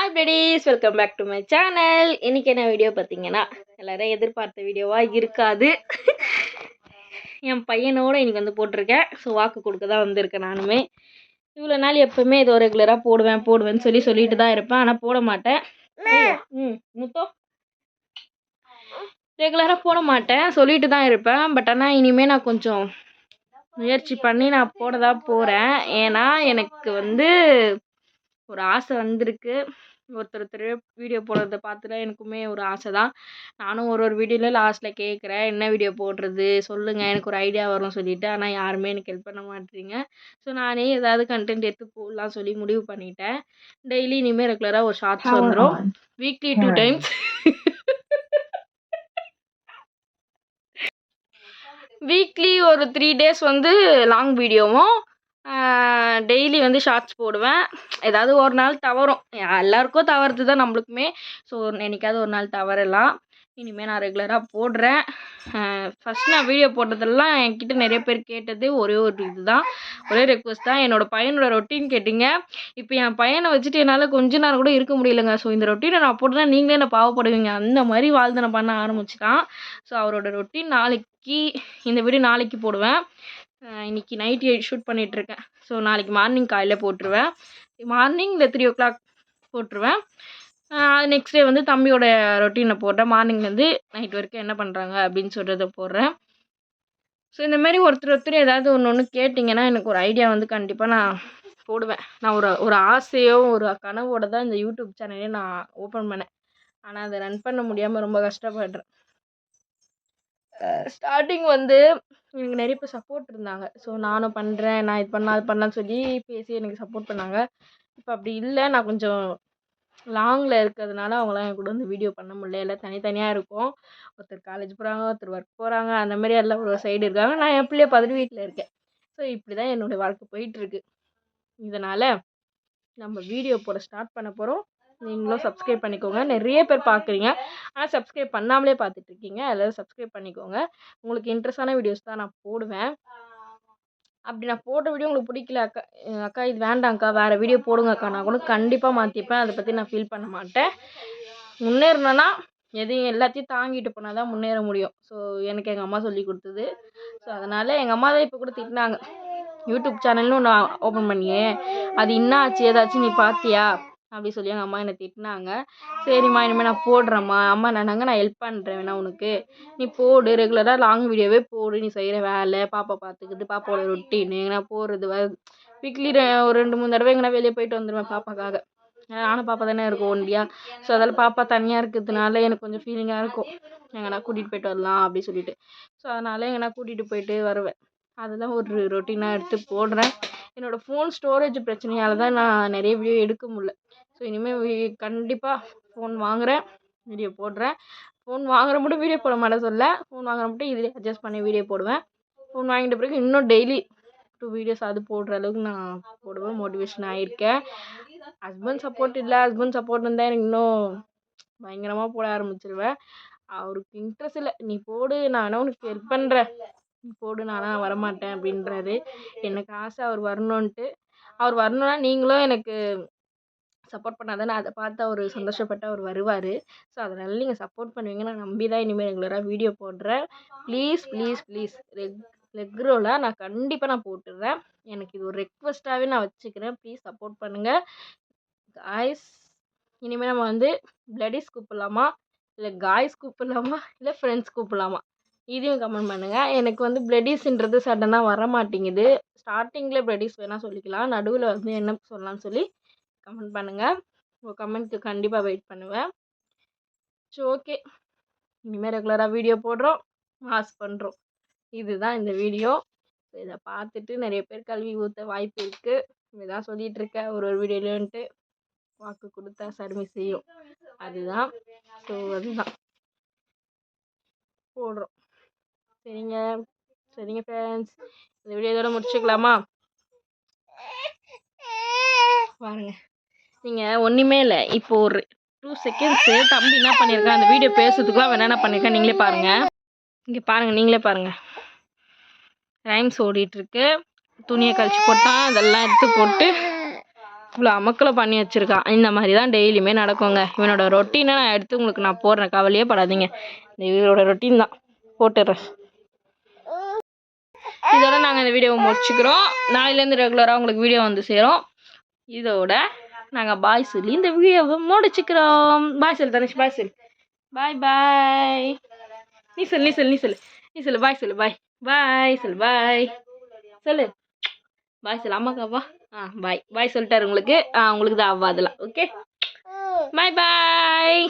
Hi bloodies, welcome back to my channel. இன்றைக்கி என்ன video பார்த்தீங்கன்னா, எல்லோரும் எதிர்பார்த்த வீடியோவாக இருக்காது. என் பையனோட இன்றைக்கி வந்து போட்டிருக்கேன். ஸோ வாக்கு கொடுக்க தான் வந்திருக்கேன். நானுமே இவ்வளோ நாள் எப்போவுமே ஏதோ ரெகுலராக போடுவேன்னு சொல்லிட்டு தான் இருப்பேன். ஆனால் போட மாட்டேன். முத்தோ ரெகுலராக போட மாட்டேன், சொல்லிட்டு தான் இருப்பேன். பட் ஆனால் இனிமேல் நான் கொஞ்சம் முயற்சி பண்ணி நான் போட தான் போகிறேன். ஏன்னா எனக்கு வந்து ஒரு ஆசை வந்திருக்கு. ஒருத்தர் வீடியோ போடுறத பார்த்துட்டு எனக்குமே ஒரு ஆசை தான். நானும் ஒரு வீடியோவில் லாஸ்ட்டில் கேட்குறேன், என்ன வீடியோ போடுறது சொல்லுங்கள், எனக்கு ஒரு ஐடியா வரும் சொல்லிவிட்டு. ஆனால் யாருமே எனக்கு ஹெல்ப் பண்ண மாட்டேறீங்க. ஸோ நானே ஏதாவது கண்டென்ட் எடுத்து போடலாம் சொல்லி முடிவு பண்ணிட்டேன். டெய்லி இனிமேல் ரெகுலராக ஒரு ஷார்ட்ஸ் வந்துடும். வீக்லி 2 டைம்ஸ் வீக்லி ஒரு 3 டேஸ் வந்து லாங் வீடியோவும், டெய்லி வந்து ஷார்ட்ஸ் போடுவேன். ஏதாவது ஒரு நாள் தவறும், எல்லாருக்கும் தவறுது தான் நம்மளுக்குமே. ஸோ என்னைக்காவது ஒரு நாள் தவறலாம். இனிமேல் நான் ரெகுலராக போடுறேன். ஃபஸ்ட் நான் வீடியோ போட்டதெல்லாம் என்கிட்ட நிறைய பேர் கேட்டது ஒரே ஒரு இதுதான், ஒரே ரெக்வஸ்ட் தான். என்னோடய பையனோட ரொட்டீன் கேட்டிங்க. இப்போ என் பையனை வச்சுட்டு என்னால் கொஞ்ச நேரம் கூட இருக்க முடியலைங்க. ஸோ இந்த ரொட்டீனை நான் போட்டுனா நீங்களே என்ன பாவப்படுவீங்க, அந்த மாதிரி வாழ்ந்தனை பண்ண ஆரம்பிச்சிட்டான். ஸோ அவரோட ரொட்டீன் நாளைக்கு, இந்த வீடியோ நாளைக்கு போடுவேன். இன்றைக்கி நைட்டு ஷூட் பண்ணிகிட்ருக்கேன். ஸோ நாளைக்கு மார்னிங் காலையில் போட்டுருவேன். மார்னிங் இல்லை 3 o'clock போட்டுருவேன். நெக்ஸ்ட் டே வந்து தம்பியோட ரொட்டீனை போடுறேன். மார்னிங்லேருந்து நைட் வரைக்கும் என்ன பண்ணுறாங்க அப்படின்னு சொல்கிறத போடுறேன். ஸோ இந்தமாரி ஒருத்தர் ஏதாவது ஒன்று கேட்டிங்கன்னா எனக்கு ஒரு ஐடியா வந்து கண்டிப்பாக நான் போடுவேன். நான் ஒரு ஆசையோ ஒரு கனவோடு தான் இந்த யூடியூப் சேனலே நான் ஓப்பன் பண்ணேன். ஆனால் அதை ரன் பண்ண முடியாமல் ரொம்ப கஷ்டப்படுறேன். ஸ்டார்டிங் வந்து எனக்கு நிறைய பேர் சப்போர்ட் இருந்தாங்க. ஸோ நானும் பண்ணுறேன், நான் இது பண்ணலாம் அது பண்ணலான்னு சொல்லி பேசி எனக்கு சப்போர்ட் பண்ணாங்க. இப்போ அப்படி இல்லை. நான் கொஞ்சம் லாங்கில் இருக்கிறதுனால அவங்களாம் என் கூட வந்து வீடியோ பண்ண முடியல. எல்லாம் தனித்தனியாக இருக்கும். ஒருத்தர் காலேஜ் போகிறாங்க, ஒருத்தர் ஒர்க் போகிறாங்க, அந்த மாதிரி எல்லாம் ஒரு சைடு இருக்காங்க. நான் என் பிள்ளைய பார்த்துட்டு வீட்டில் இருக்கேன். ஸோ இப்படி தான் என்னுடைய வாழ்க்கை போயிட்டுருக்கு. இதனால் நம்ம வீடியோ போட ஸ்டார்ட் பண்ண போகிறோம். நீங்களும் சப்ஸ்கிரைப் பண்ணிக்கோங்க. நிறைய பேர் பார்க்குறீங்க, ஆனால் சப்ஸ்கிரைப் பண்ணாமலே பார்த்துட்ருக்கீங்க. எல்லோரும் சப்ஸ்கிரைப் பண்ணிக்கோங்க. உங்களுக்கு இன்ட்ரெஸ்டான வீடியோஸ் தான் நான் போடுவேன். அப்படி நான் போட்ட வீடியோ உங்களுக்கு பிடிக்கல, அக்கா இது வேண்டாங்க்கா, வேறு வீடியோ போடுங்க அக்கா, நான் கூட கண்டிப்பாக மாற்றிப்பேன். அதை பற்றி நான் ஃபீல் பண்ண மாட்டேன். முன்னேறணுன்னா எதையும் எல்லாத்தையும் தாங்கிட்டு போனால் தான் முன்னேற முடியும். ஸோ எனக்கு எங்கள் அம்மா சொல்லி கொடுத்தது. ஸோ அதனால் எங்கள் அம்மா தான் இப்போ கூட திட்டினாங்க, யூடியூப் சேனல்னு ஒன்று ஓப்பன் பண்ணியே, அது என்ன ஆச்சு ஏதாச்சும் நீ பார்த்தியா அப்படி சொல்லி எங்கள் அம்மா என்னை திட்டினாங்க. சரிம்மா இனிமேல் நான் போடுறேம்மா. அம்மா என்னன்னாங்க, நான் ஹெல்ப் பண்ணுறேன் வேணா உனக்கு, நீ போடு, ரெகுலராக லாங் வீடியோவே போடு, நீ செய்கிற வேலை, பாப்பா பார்த்துக்குது, பாப்பாவோட ரொட்டீனு, நான் போடுறது வீக்லி ஒரு 2-3 தடவை எங்கன்னா வெளியே போயிட்டு வந்துடுவேன் பாப்பாக்காக. நானும் பாப்பா தானே இருக்கும் ஒண்டியா. ஸோ அதில் பாப்பா தனியாக இருக்கிறதுனால எனக்கு கொஞ்சம் ஃபீலிங்காக இருக்கும், எங்கன்னா கூட்டிகிட்டு போயிட்டு வரலாம் அப்படி சொல்லிட்டு. ஸோ அதனால் எங்கன்னா கூட்டிகிட்டு போயிட்டு வருவேன். அதெல்லாம் ஒரு ரொட்டீனாக எடுத்து போடுறேன். என்னோடய ஃபோன் ஸ்டோரேஜ் பிரச்சனையால் தான் நான் நிறைய வீடியோ எடுக்க முடியல. ஸோ இனிமேல் கண்டிப்பாக ஃபோன் வாங்குகிறேன், வீடியோ போடுறேன். ஃபோன் வாங்குற மட்டும் வீடியோ போட மாட்டேன் சொல்ல, ஃபோன் வாங்குற மட்டும் இதிலே அட்ஜஸ்ட் பண்ணி வீடியோ போடுவேன். ஃபோன் வாங்கிட்ட பிறகு இன்னும் டெய்லி 2 வீடியோஸ் அது போடுற அளவுக்கு நான் போடுவேன். மோட்டிவேஷன் ஆகியிருக்கேன். ஹஸ்பண்ட் சப்போர்ட் இல்லை, ஹஸ்பண்ட் சப்போர்ட் இருந்தால் எனக்கு இன்னும் பயங்கரமாக போட ஆரம்பிச்சிருவேன். அவருக்கு இன்ட்ரெஸ்ட் இல்லை, நீ போடு, நான் வேணா உனக்கு ஹெல்ப் பண்ணுறேன், நீ போடு, நானாக வரமாட்டேன் அப்படின்றாரு. எனக்கு ஆசை அவர் வரணுன்ட்டு. அவர் வரணுன்னா நீங்களும் எனக்கு சப்போர்ட் பண்ணால் தானே அதை பார்த்து அவர் சந்தோஷப்பட்டு அவர் வருவார். ஸோ அதனால் நீங்கள் சப்போர்ட் பண்ணுவீங்க நான் நம்பி தான் இனிமேல் ரெகுலராக வீடியோ போடுறேன். ப்ளீஸ் ப்ளீஸ் ப்ளீஸ் ரெகுலராக நான் கண்டிப்பாக நான் போட்டுடுறேன். எனக்கு இது ஒரு ரெக்வஸ்ட்டாகவே நான் வச்சுக்கிறேன். ப்ளீஸ் சப்போர்ட் பண்ணுங்கள் காய்ஸ். இனிமேல் நம்ம வந்து பிளடிஸ் கூப்பிடலாமா, இல்லை காய்ஸ் கூப்பிடலாமா, இல்லை ஃப்ரெண்ட்ஸ் கூப்பிடலாமா, இதையும் கமெண்ட் பண்ணுங்கள். எனக்கு வந்து பிளடிஸ்ன்றது சடனாக வர மாட்டேங்குது. ஸ்டார்டிங்கில் பிளடிஸ் வேணால் சொல்லிக்கலாம், நடுவில் வந்து என்ன சொல்லலாம்னு சொல்லி கமெண்ட் பண்ணுங்கள். உங்கள் கமெண்ட்க்கு கண்டிப்பாக வெயிட் பண்ணுவேன். ஸோ ஓகே, இனிமேல் ரெகுலராக வீடியோ போடுறோம், மாஸ் பண்ணுறோம். இதுதான் இந்த வீடியோ. இதை பார்த்துட்டு நிறைய பேர் கல்வி ஊற்ற வாய்ப்பு இருக்குது. இதுதான் சொல்லிகிட்ருக்கேன் ஒரு வீடியோலன்ட்டு. வாக்கு கொடுத்தா சருமி செய்யும், அதுதான். ஸோ அதுதான் போடுறோம். சரிங்க சரிங்க ஃப்ரெண்ட்ஸ், இந்த வீடியோ இதோட முடிச்சுக்கலாமா? பாருங்க, நீங்கள் ஒன்றுமே இல்லை, இப்போ ஒரு 2 செகண்ட்ஸு தம்பி என்ன பண்ணியிருக்கேன், அந்த வீடியோ பேசுறதுக்குலாம் அவன் என்ன பண்ணியிருக்கேன் நீங்களே பாருங்கள். இங்கே பாருங்கள், நீங்களே பாருங்கள், ரைம்ஸ் ஓடிட்டுருக்கு. துணியை கழிச்சு போட்டால் அதெல்லாம் எடுத்து போட்டு இவ்வளோ அமக்கலை பண்ணி வச்சுருக்கான். இந்த மாதிரி தான் டெய்லியுமே நடக்குங்க. இவனோட ரொட்டீனை நான் எடுத்து உங்களுக்கு நான் போடுறேன், கவலையே படாதீங்க. இவரோட ரொட்டீன் தான் போட்டுடுறேன். இதோட நாங்கள் இந்த வீடியோவை முடிச்சுக்கிறோம். நாளையிலேருந்து ரெகுலராக உங்களுக்கு வீடியோ வந்து சேரும். இதோட நாங்கள் பாய் சொல்லி இந்த வீடியோவை முடிச்சுக்கிறோம். பாய் சொல்லு தனுஷ், பாய் சொல்லு. பாய் பாய். நீ சொல்லு, நீ சொல்லு, நீ சொல்லு, நீ சொல்லு, பாய் சொல்லு, பாய் பாய் சொல்லு, பாய் சொல்லு, பாய் சொல்லு. அம்மாக்கு அவ்வா. பாய் பாய் சொல்லிட்டாரு உங்களுக்கு. உங்களுக்கு தான் அவ்வா அதெல்லாம். ஓகே, பாய் பாய்.